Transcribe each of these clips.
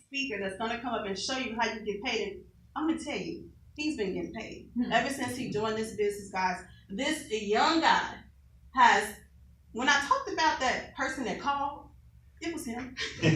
speaker that's going to come up and show you how you get paid. And I'm going to tell you, he's been getting paid. Ever since he joined this business, guys, this young guy has, when I talked about that person that called, it was him. We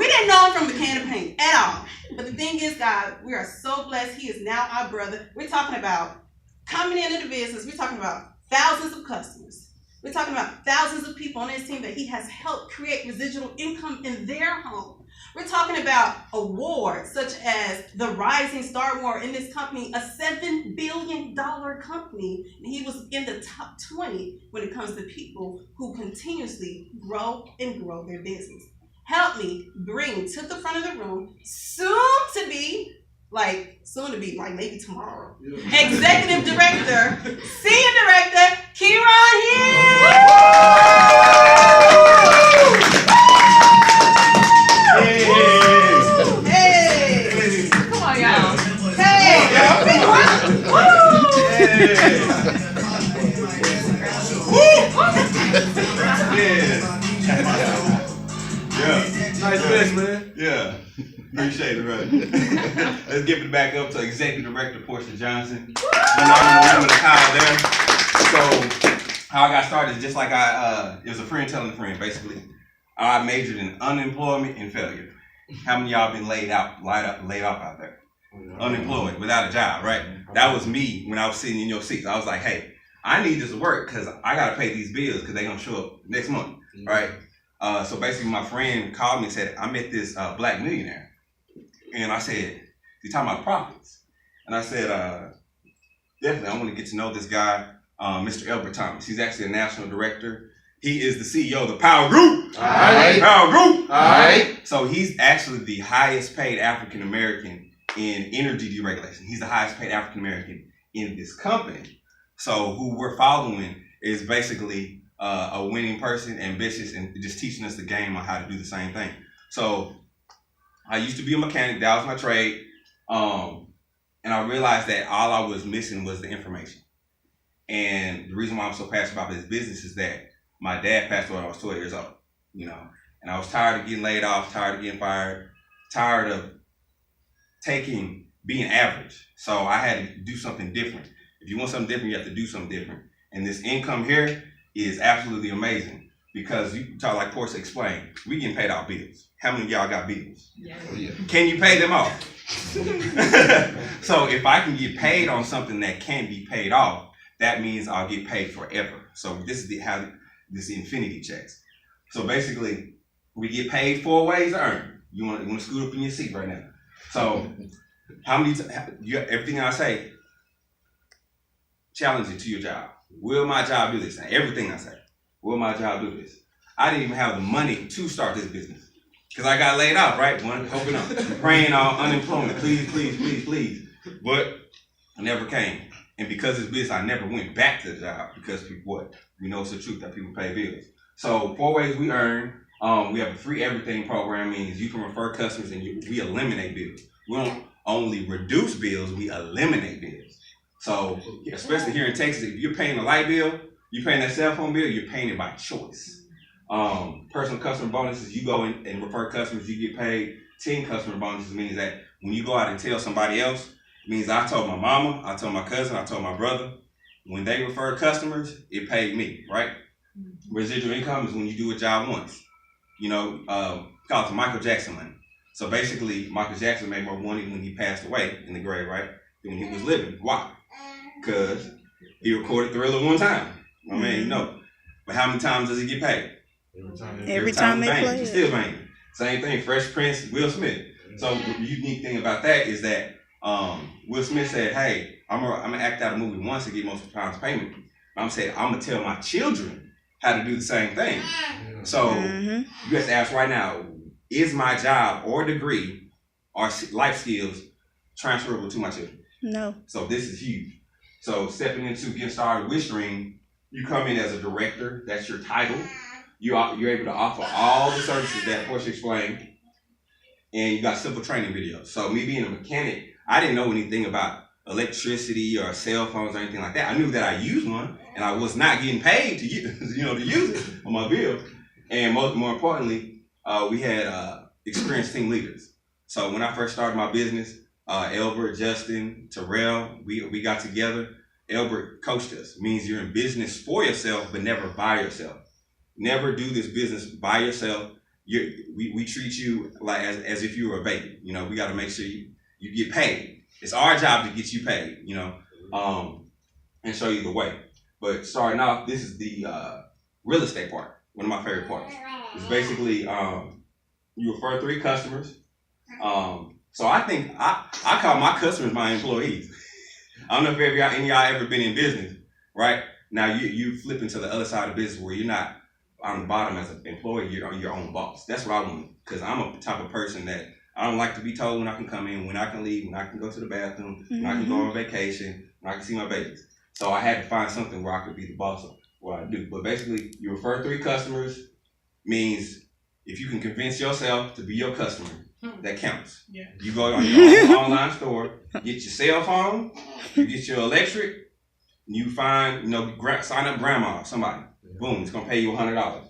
didn't know him from a can of paint at all. But the thing is, God, we are so blessed. He is now our brother. We're talking about coming into the business. We're talking about thousands of customers. We're talking about thousands of people on his team that he has helped create residual income in their home. We're talking about awards such as the Rising Star Award in this company, a $7 billion company. And he was in the top 20 when it comes to people who continuously grow and grow their business. Help me bring to the front of the room, soon to be like maybe tomorrow, Executive Director, Senior Director, Kerrun Hey! Come on, y'all. Hey! Yeah. Nice finish, man. Yeah. Appreciate it, brother. Let's give it back up to Executive Director Portia Johnson. Woman of power there. So how I got started is just like it was a friend telling a friend, basically. I majored in unemployment and failure. How many of y'all been laid off out there? Unemployed, without a job, right? That was me when I was sitting in your seats. I was like, hey, I need this to work because I got to pay these bills because they're going to show up next month, right? So basically my friend called me and said, I met this black millionaire. And I said, you talking about profits? And I said, definitely, I want to get to know this guy, Mr. Elbert Thomas. He's actually a national director. He is the CEO of the Power Group. All right. Power Group. All right. So he's actually the highest paid African American in energy deregulation. He's the highest paid African American in this company. So who we're following is basically a winning person, ambitious, and just teaching us the game on how to do the same thing. So I used to be a mechanic. That was my trade. And I realized that all I was missing was the information. And the reason why I'm so passionate about this business is that my dad passed away when I was 12 years old, and I was tired of getting laid off, tired of getting fired, tired of being average. So I had to do something different. If you want something different, you have to do something different. And this income here is absolutely amazing. Because you talk like Portia explained, we getting paid off bills. How many of y'all got bills? Yeah. Can you pay them off? So if I can get paid on something that can be paid off, that means I'll get paid forever. So this is how this infinity checks. So basically, we get paid 4 ways to earn. You want to scoot up in your seat right now. So everything I say, challenge it to your job. Will my job do this? Now, everything I say. Will my job do this? I didn't even have the money to start this business because I got laid off, right? Hoping on, praying on unemployment, please, please, please, please. But I never came. And because it's business, I never went back to the job because we know it's the truth that people pay bills. So 4 ways we earn. We have a free everything program, means you can refer customers and we eliminate bills. We don't only reduce bills, we eliminate bills. So especially here in Texas, if you're paying a light bill, you're paying that cell phone bill, you're paying it by choice. Personal customer bonuses, you go in and refer customers, you get paid. Team customer bonuses means that when you go out and tell somebody else, it means I told my mama, I told my cousin, I told my brother. When they refer customers, it paid me, right? Residual income is when you do a job once. Called it the Michael Jackson money. So basically, Michael Jackson made more money when he passed away in the grave, right, than when he was living. Why? Because he recorded Thriller 1 time. I mean, but how many times does he get paid? Every time they play He's still banging. Same thing, Fresh Prince, Will Smith. So the unique thing about that is that Will Smith said, hey, I'm gonna act out a movie once and get most of the time's payment. I'm saying I'm gonna tell my children how to do the same thing. So you have to ask right now, is my job or degree or life skills transferable to my children? No. So this is huge. So stepping into getting started with Stream, you come in as a director. That's your title. You're able to offer all the services that Portia explained, and you got simple training videos. So me being a mechanic, I didn't know anything about electricity or cell phones or anything like that. I knew that I used one, and I was not getting paid to use it on my bill. And more importantly, we had experienced team leaders. So when I first started my business, Elbert, Justin, Terrell, we got together. Elbert coached us. Means you're in business for yourself, but never by yourself. Never do this business by yourself. We treat you like as if you were a baby. You know, we got to make sure you get paid. It's our job to get you paid, you know, and show you the way. But starting off, this is the real estate part. One of my favorite parts. It's basically you refer 3 customers. So I think I call my customers my employees. I don't know if any of y'all ever been in business, right? Now you flip into the other side of business where you're not on the bottom as an employee, you're your own boss. That's what I want, because I'm a type of person that I don't like to be told when I can come in, when I can leave, when I can go to the bathroom, when I can go on vacation, when I can see my babies. So I had to find something where I could be the boss of what I do. But basically, you refer 3 customers means if you can convince yourself to be your customer, that counts. Yeah. You go on your own online store, get your cell phone, you get your electric, and you find, sign up grandma, somebody. Boom, it's gonna pay you $100.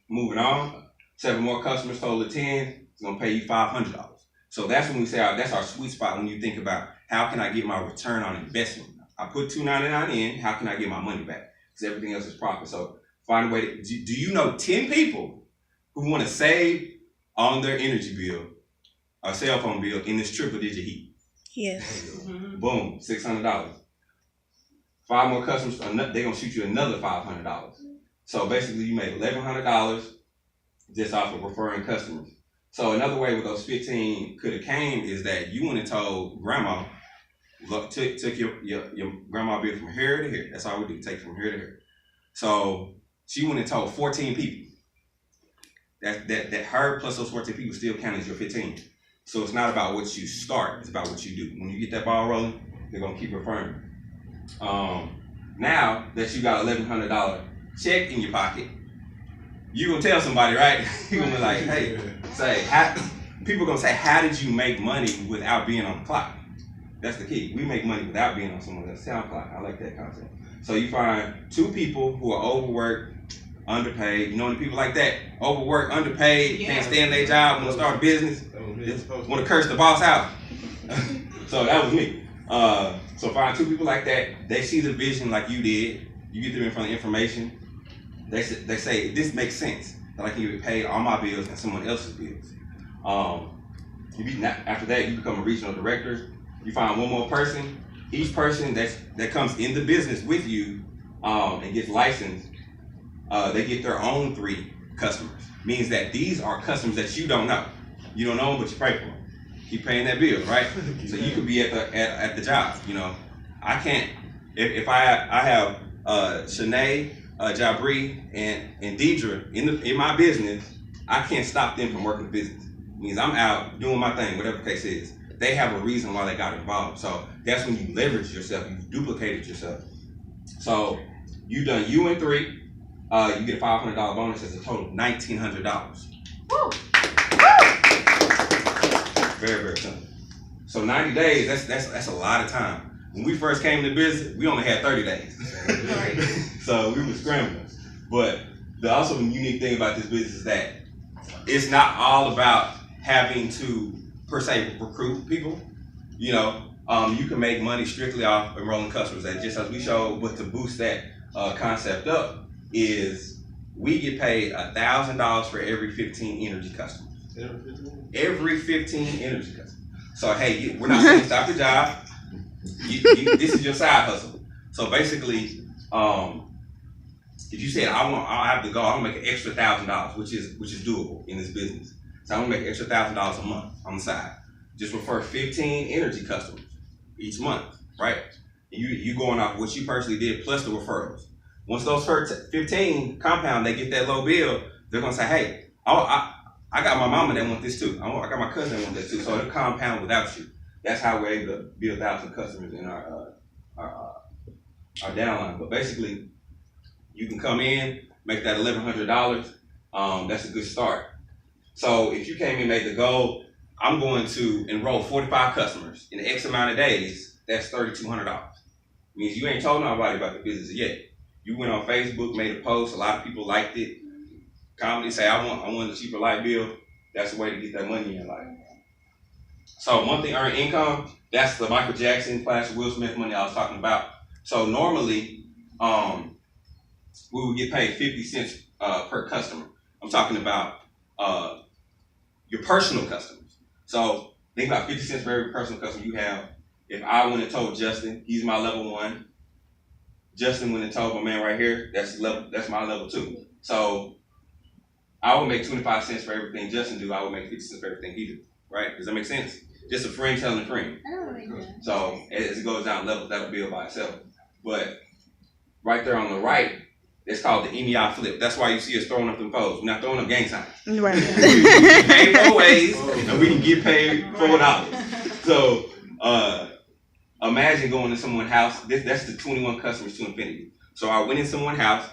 Moving on, 7 more customers, total of 10, it's gonna pay you $500. So that's when we say that's our sweet spot when you think about how can I get my return on investment. I put $2.99 in, how can I get my money back? Because everything else is profit. So find a way to, do you know 10 people who want to save on their energy bill, a cell phone bill in this triple digit heat? Yes. Boom, $600. 5 more customers, they're gonna shoot you another $500. So basically you made $1,100 just off of referring customers. So another way with those 15 could have came is that you went and told grandma, look, took your grandma bill from here to here. That's all we do, take from here to here. So she went and told 14 people. That her plus those 14 people still count as your 15. So it's not about what you start, it's about what you do. When you get that ball rolling, they're gonna keep referring. Now that you got $1,100 check in your pocket, you gonna tell somebody, right? You're gonna be like, hey, people gonna say, how did you make money without being on the clock? That's the key. We make money without being on someone else's sound clock. I like that concept. So you find 2 people who are overworked, underpaid, people like that, overworked, underpaid, can't stand their job, want to start a business, want to curse the boss out. So that was me. So find 2 people like that. They see the vision like you did. You get them in front of information. They say this makes sense that I can get paid all my bills and someone else's bills. After that, you become a regional director. You find 1 more person. Each person that comes in the business with you and gets licensed, they get their own 3 customers. Means that these are customers that you don't know. You don't know them, but you pay for them. Keep paying that bill, right? So you could be at the job. I can't. If I have Shanae, Jabri, and Deidre in my business, I can't stop them from working the business. It means I'm out doing my thing, whatever the case is. They have a reason why they got involved. So that's when you leverage yourself, you duplicated yourself. So you done you and 3, you get a $500 bonus. That's a total of $1,900. Woo! Very, very simple. So 90 days, that's a lot of time. When we first came to business, we only had 30 days. So we were scrambling. But the also unique thing about this business is that it's not all about having to, per se, recruit people. You can make money strictly off enrolling customers. And just as we showed, but to boost that concept up is we get paid $1,000 for every 15 energy customers. Every 15 energy customers. So hey, we're not saying stop your job. This is your side hustle. So basically, if you said I have to go, I'm gonna make an extra $1,000, which is doable in this business. So I'm gonna make an extra $1,000 a month on the side. Just refer 15 energy customers each month, right? And you going off what you personally did plus the referrals. Once those first 15 compound, they get that low bill, they're gonna say, hey, I got my mama that want this too. I got my cousin that want this too. So it'll compound without you. That's how we're able to build 1,000 customers in our downline. But basically, you can come in, make that $1,100. That's a good start. So if you came in and made the goal, I'm going to enroll 45 customers in X amount of days. That's $3,200. Means you ain't told nobody about the business yet. You went on Facebook, made a post. A lot of people liked it. Comedy say, I want a cheaper light bill. That's the way to get that money in life. So monthly earned income, that's the Michael Jackson / Will Smith money I was talking about. So normally, we would get paid 50 cents per customer. I'm talking about your personal customers. So think about 50 cents for every personal customer you have. If I went and told Justin, he's my level 1. Justin went and told my man right here, that's my level 2. So I would make 25 cents for everything Justin do. I would make 50 cents for everything he do. Right? Does that make sense? Just a friend telling a friend. So as it goes down levels, that'll build by itself. But right there on the right, it's called the MEI flip. That's why you see us throwing up them foes. We're not throwing up gang signs. Right. We get paid 4 ways, and we can get paid $4. So imagine going to someone's house. That's the 21 customers to infinity. So I went in someone's house,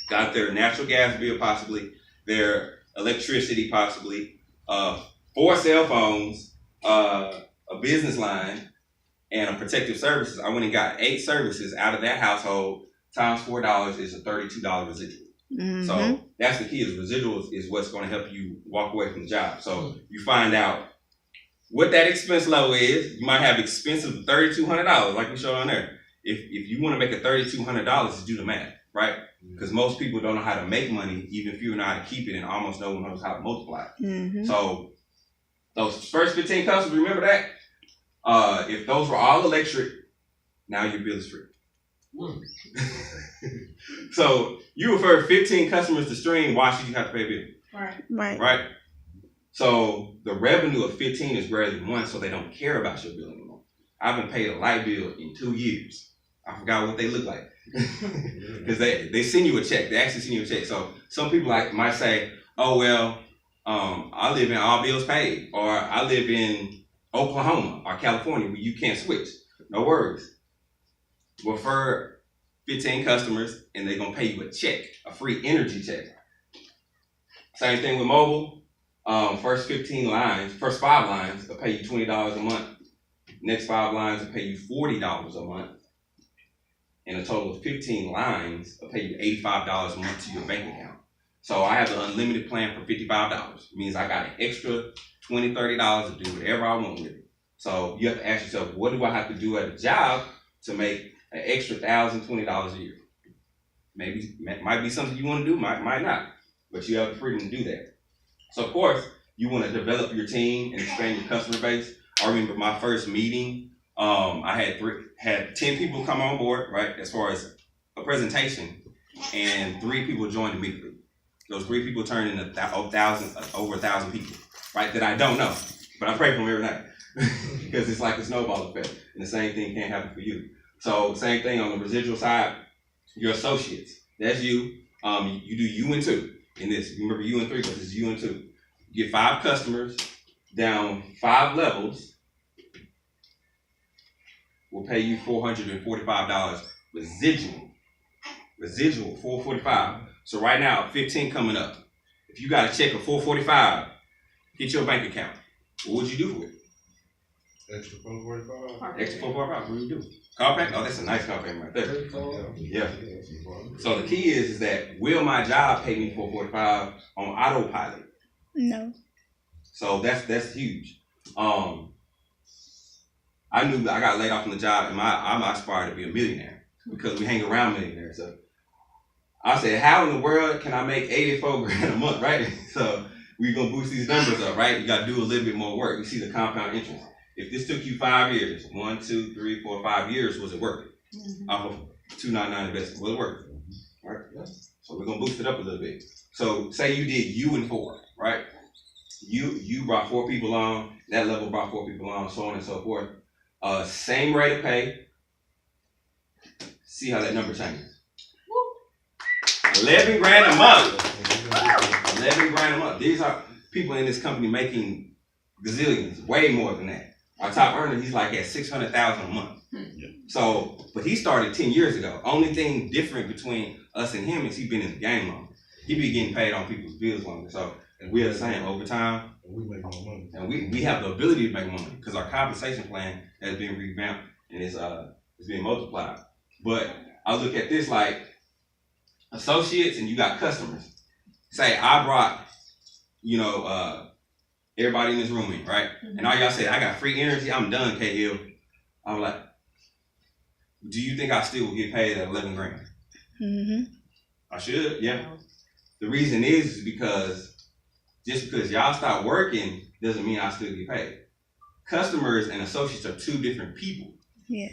got their natural gas bill possibly, their electricity possibly, 4 cell phones, a business line, and a protective services. I went and got 8 services out of that household. Times $4 is a $32 residual. Mm-hmm. So that's the key. Is residuals is what's going to help you walk away from the job. So you find out what that expense level is. You might have expenses of $3,200, like we showed on there. If you want to make a $3,200, do the math, right? Because most people don't know how to make money, even if you know how to keep it, and almost no one knows how to multiply it. Mm-hmm. So those first 15 customers, remember that? If those were all electric, now your bill is free. So you refer 15 customers to stream, why should you have to pay a bill? Right. So the revenue of 15 is greater than 1, so they don't care about your bill anymore. I haven't paid a light bill in 2 years. I forgot what they look like. Because they send you a check. They actually send you a check. So some people might say, oh, well, I live in all bills paid, or I live in Oklahoma or California where you can't switch. No worries. Refer 15 customers and they're going to pay you a check, a free energy check. Same thing with mobile. First 5 lines will pay you $20 a month. Next 5 lines will pay you $40 a month. And a total of 15 lines will pay you $85 a month to your bank account. So I have the unlimited plan for $55. It means I got an extra $20, $30 to do whatever I want with it. So you have to ask yourself, what do I have to do at a job to make an extra $1,020 a year? Maybe might be something you want to do, might not, but you have the freedom to do that. So of course, you want to develop your team and expand your customer base. I remember my first meeting, I had 10 people come on board, right, as far as a presentation, and 3 people joined immediately. Those 3 people turned into over 1,000 people, right, that I don't know, but I pray for them every night because it's like a snowball effect, and the same thing can't happen for you. So same thing on the residual side, your associates. That's you. You do U and 2 in this. Remember U and 3, but it's U and 2. You get 5 customers down 5 levels. We'll pay you $445 residual. Residual $445. So right now, 15 coming up. If you got a check of $445, hit your bank account. What would you do for it? Extra $445. Extra $445. What do you do? Car payment? Oh, that's a nice car payment right there. Yeah. So the key is that will my job pay me $445 on autopilot? No. So that's huge. I knew I got laid off from the job, and I'm aspired to be a millionaire because we hang around millionaires. So I said, how in the world can I make $84,000 a month, right? So we're gonna boost these numbers up, right? You got to do a little bit more work. You see the compound interest. If this took you 5 years, 1, 2, 3, 4, 5 years, was it worth it? Mm-hmm. Off of 299 investment, was it worth it? Right? Yeah. So we're gonna boost it up a little bit. So say you did U and 4, right? You brought 4 people on, that level brought 4 people on, so on and so forth. Same rate of pay. See how that number changes. $11,000 a month. $11,000 a month. These are people in this company making gazillions, way more than that. Our top earner, he's like at $600,000 a month. So, but he started 10 years ago. Only thing different between us and him is he's been in the game longer. He be getting paid on people's bills longer. So we're the same over time. And we make more money. And we have the ability to make money because our compensation plan has been revamped and it's being multiplied. But I look at this like associates and you got customers. Say I brought, everybody in this room in, right? And all y'all said, I got free energy, I'm done, K-Hill. I'm like, do you think I still will get paid at 11 grand? I should, yeah. The reason is because just because y'all stop working doesn't mean I still get paid. Customers and associates are two different people,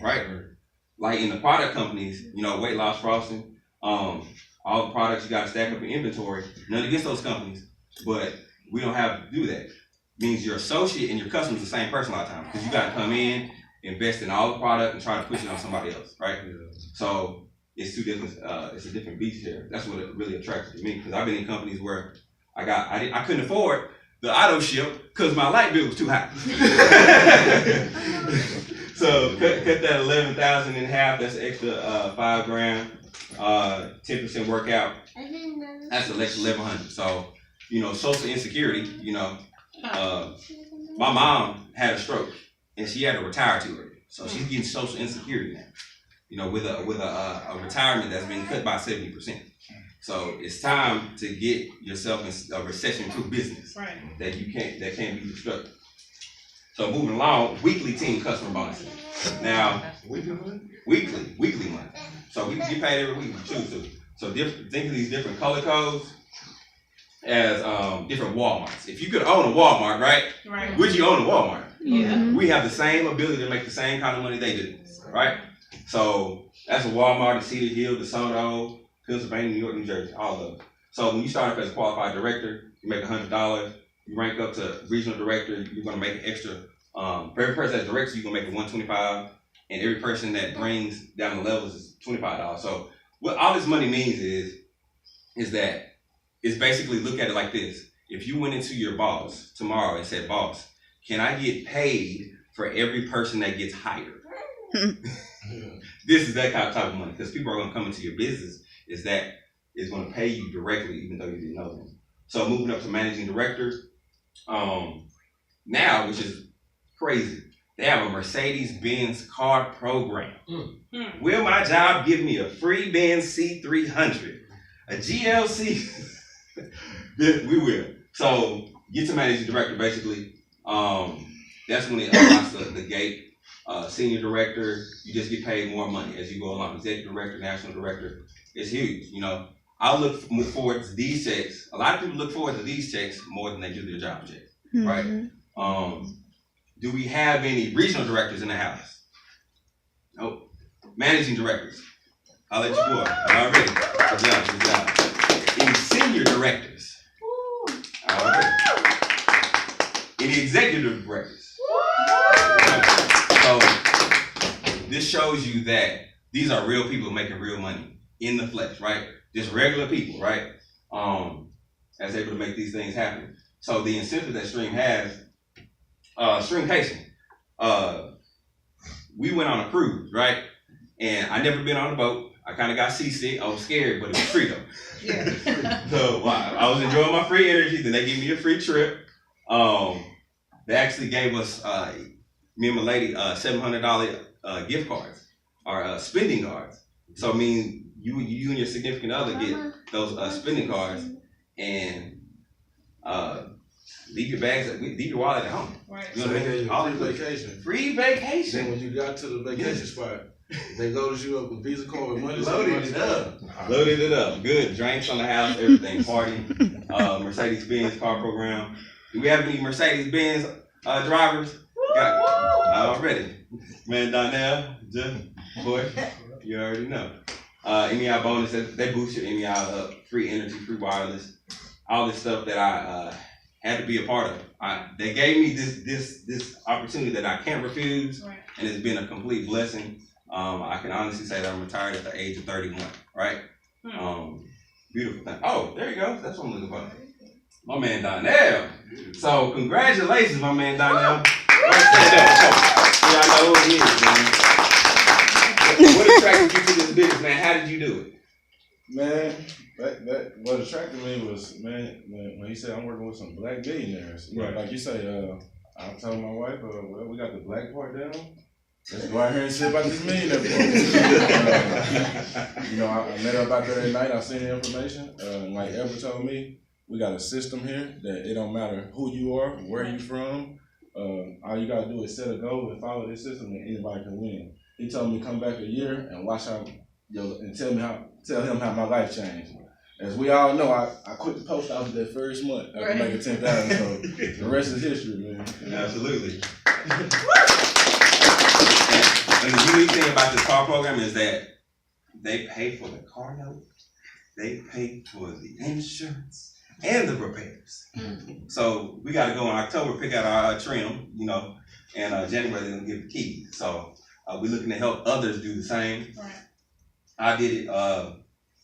right? Like in the product companies, you know, weight loss frosting, all the products you got to stack up in inventory. None against those companies, but we don't have to do that. It means your associate and your customer is the same person a lot of times because you got to come in, invest in all the product, and try to push it on somebody else, right? So it's two different. It's a different beast here. That's what it really attracted to me because I've been in companies where I couldn't afford the auto ship because my light bill was too high. So cut that 11,000 in half. That's an extra $5 grand. 10% workout. That's an extra 1,100. So you know, social insecurity. You know, my mom had a stroke and she had to retire too early, so she's getting social insecurity now. You know, with a retirement that's been cut by 70%. So it's time to get yourself in a recession-proof business that can't be destructive. So moving along, weekly team customer bonuses. Now, weekly money. So we get paid every week we choose to. So think of these different color codes as different Walmarts. If you could own a Walmart, right? Would you own a Walmart? Yeah. We have the same ability to make the same kind of money they do, right? So that's a Walmart, a Cedar Hill, DeSoto, Pennsylvania, New York, New Jersey, all of them. So when you start up as a qualified director, you make $100. You rank up to regional director, you're gonna make an extra. For every person that directs, you're gonna make it $125, and every person that brings down the levels is $25. So what all this money means is that it's basically look at it like this. If you went into your boss tomorrow and said, "Boss, can I get paid for every person that gets hired?" This is that type of money because people are going to come into your business is going to pay you directly even though you didn't know them. So moving up to managing director, now, which is crazy, they have a Mercedes-Benz car program. Will my job give me a free Benz C300, a GLC? We will. So get to managing director basically. That's when it unlocks the gate. Senior director, you just get paid more money as you go along. Executive director, national director, it's huge. You know, I look forward to these checks. A lot of people look forward to these checks more than they do their job checks, right? Do we have any regional directors in the house? Nope. Managing directors. I'll let you go. Already. Good job. Any senior directors? Already. Any executive directors? So this shows you that these are real people making real money in the flesh, right? Just regular people, right? That's able to make these things happen. So the incentive that Stream has, Streamcation, we went on a cruise, right? And I never been on a boat. I kind of got seasick. I was scared, but it was free though. Yeah. So I was enjoying my free energy. Then they gave me a free trip. They actually gave us me and my lady $700 gift cards or spending cards. So I mean, you and your significant other get those spending cards and leave your bags, leave your wallet at home. Right. You know what I mean? All free vacation. Free vacation. Then when you got to the vacation spot, they loaded you up with Visa card with money. Loaded it up. Loaded it up. Good. Drinks on the house, everything. Party. Mercedes-Benz car program. Do we have any Mercedes-Benz drivers? Already. Man, Donnell, boy, you already know. MEI bonuses, they boost your MEI up. Free energy, free wireless. All this stuff that I had to be a part of. They gave me this opportunity that I can't refuse, right. And it's been a complete blessing. I can honestly say that I'm retired at the age of 31, right? Beautiful thing. Oh, there you go. That's what I'm looking for. My man Donnell. So congratulations, my man Donnell. Y'all know who he is, man. What attracted you to this business, man? How did you do it? Man, that what attracted me was, man, when he said I'm working with some black billionaires. Right. Like you say, I told my wife, well, we got the black part down. Let's go out here and see about this millionaire part. I met her up out there at night. I seen the information. Like Ever told me, we got a system here that it don't matter who you are, where you from. All you gotta do is set a goal and follow this system, and anybody can win. He told me to come back a year and watch how, and tell him how my life changed. As we all know, I quit the post office that first month after making 10,000. So the rest is history, man. Absolutely. And the unique thing about this car program is that they pay for the car note, they pay for the insurance and the repairs. So we got to go in October, pick out our trim, you know, and January they're gonna give the keys. So we're looking to help others do the same. Right. I did it.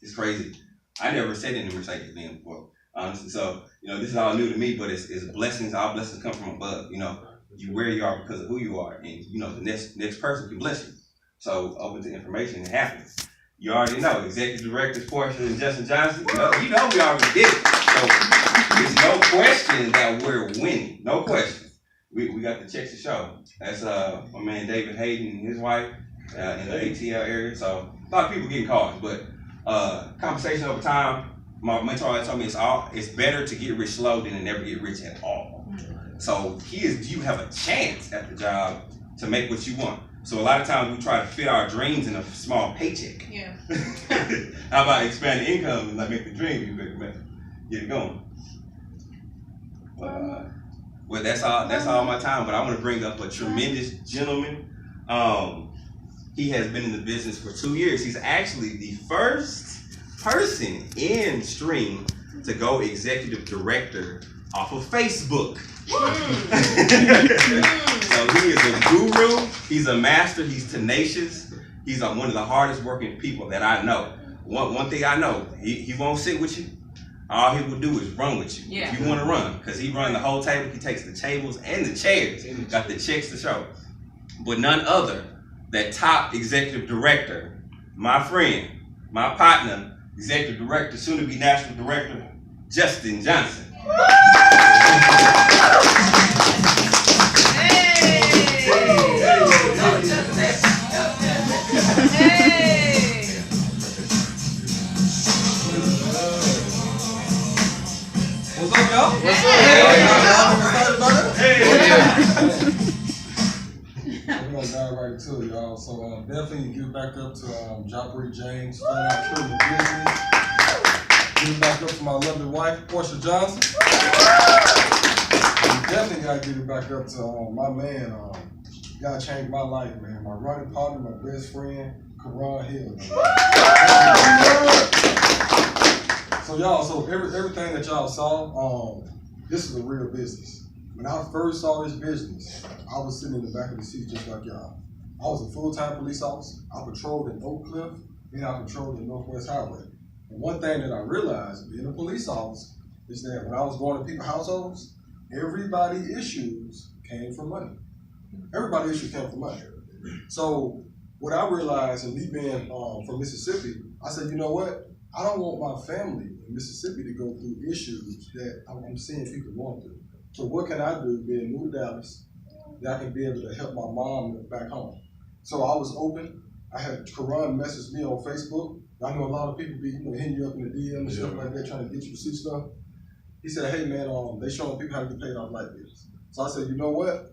It's crazy. I never sat in the Mercedes Benz before, honestly. So you know, this is all new to me, but it's blessings. All blessings come from above. You know, you where you are because of who you are, and you know the next person can bless you. So open to information, it happens. You already know, executive directors Portia and Justin Johnson. You know we already did it. So there's no question that we're winning. No question. We got the checks to show. That's my man David Hayden and his wife in the ATL area. So a lot of people getting cars, but compensation over time. My mentor always told me it's better to get rich slow than to never get rich at all. So you have a chance at the job to make what you want. So a lot of times we try to fit our dreams in a small paycheck. Yeah. How about expanding income and like make the dream you get it going? Well, that's all my time. But I want to bring up a tremendous gentleman. He has been in the business for 2 years. He's actually the first person in Stream to go executive director off of Facebook. So he is a guru. He's a master. He's tenacious. He's one of the hardest working people that I know. One thing I know, he won't sit with you. All he will do is run with you. Yeah. If you want to run, because he runs the whole table. He takes the tables and the chairs. Got the checks to show. But none other than top executive director, my friend, my partner, executive director, soon to be national director, Justin Johnson. What's up, y'all? What's up? We're gonna dive right into it, y'all. So definitely give back up to Jabri James, starting out Kerrun Business. Give back up to my lovely wife, Portia Johnson. And definitely gotta give it back up to my man. God changed my life, man. My running partner, my best friend, Kerrun Hill. So y'all, everything that y'all saw, this is a real business. When I first saw this business, I was sitting in the back of the seat just like y'all. I was a full-time police officer. I patrolled in Oak Cliff, and I patrolled in Northwest Highway. And one thing that I realized being a police officer is that when I was going to people's households, everybody's issues came from money. Everybody's issues came from money. So what I realized, and me being from Mississippi, I said, you know what? I don't want my family in Mississippi to go through issues that I'm seeing people going through. So what can I do being new to Dallas that I can be able to help my mom back home? So I was open. I had Kerrun message me on Facebook. I know a lot of people be hitting you up in the DM and stuff like that, trying to get you to see stuff. He said, hey man, they showing people how to get paid off light bills. So I said, you know what?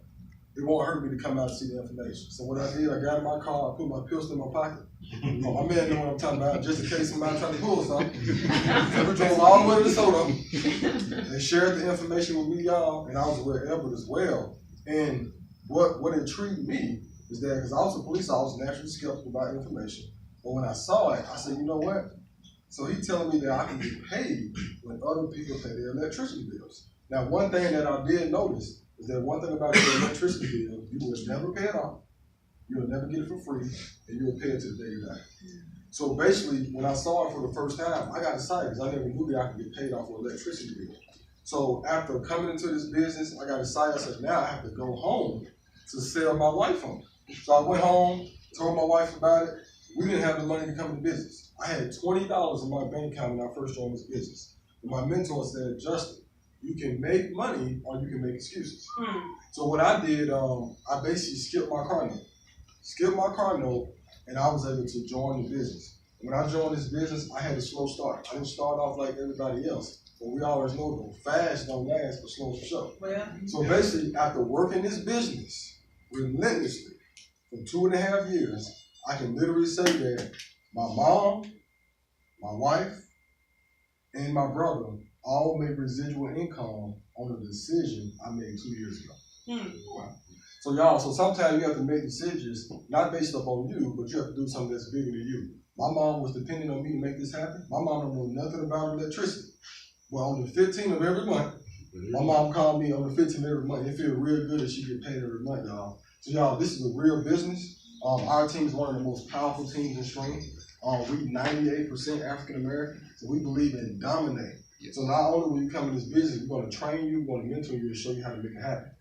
It won't hurt me to come out and see the information. So what I did, I got in my car, I put my pistol in my pocket. My man know what I'm talking about, just in case somebody trying to pull something. So we drove all the way to DeSoto. They shared the information with me, y'all, and I was with Edward as well. And what intrigued me is that, because I was a police officer, naturally skeptical about information. But when I saw it, I said, you know what? So he's telling me that I can get paid when other people pay their electricity bills. Now, one thing that I did notice is that one thing about your electricity bill, you will never pay it off. You'll never get it for free, and you'll pay it to the day you die. So basically, when I saw it for the first time, I got excited because I never knew that I could get paid off an electricity bill. So after coming into this business, I got excited. I said, now I have to go home to sell my wife on it. So I went home, told my wife about it. We didn't have the money to come into business. I had $20 in my bank account when I first joined this business. And my mentor said, Justin, you can make money or you can make excuses. So what I did, I basically skipped my car note, and I was able to join the business. When I joined this business, I had a slow start. I didn't start off like everybody else. but we always know that fast don't last, but slow for sure. Well, So basically, after working this business relentlessly for 2.5 years, I can literally say that my mom, my wife, and my brother all made residual income on a decision I made 2 years ago. Wow. So y'all, so sometimes you have to make decisions not based upon you, but you have to do something that's bigger than you. My mom was depending on me to make this happen. My mom don't know nothing about electricity. Well, on the 15th of every month, my mom called me on the 15th of every month. It feels real good that she get paid every month, y'all. So y'all, this is a real business. Our team is one of the most powerful teams in streaming. We 98% African American, so we believe in dominating. So not only when you come in this business, we're going to train you, we're going to mentor you, and show you how to make it happen.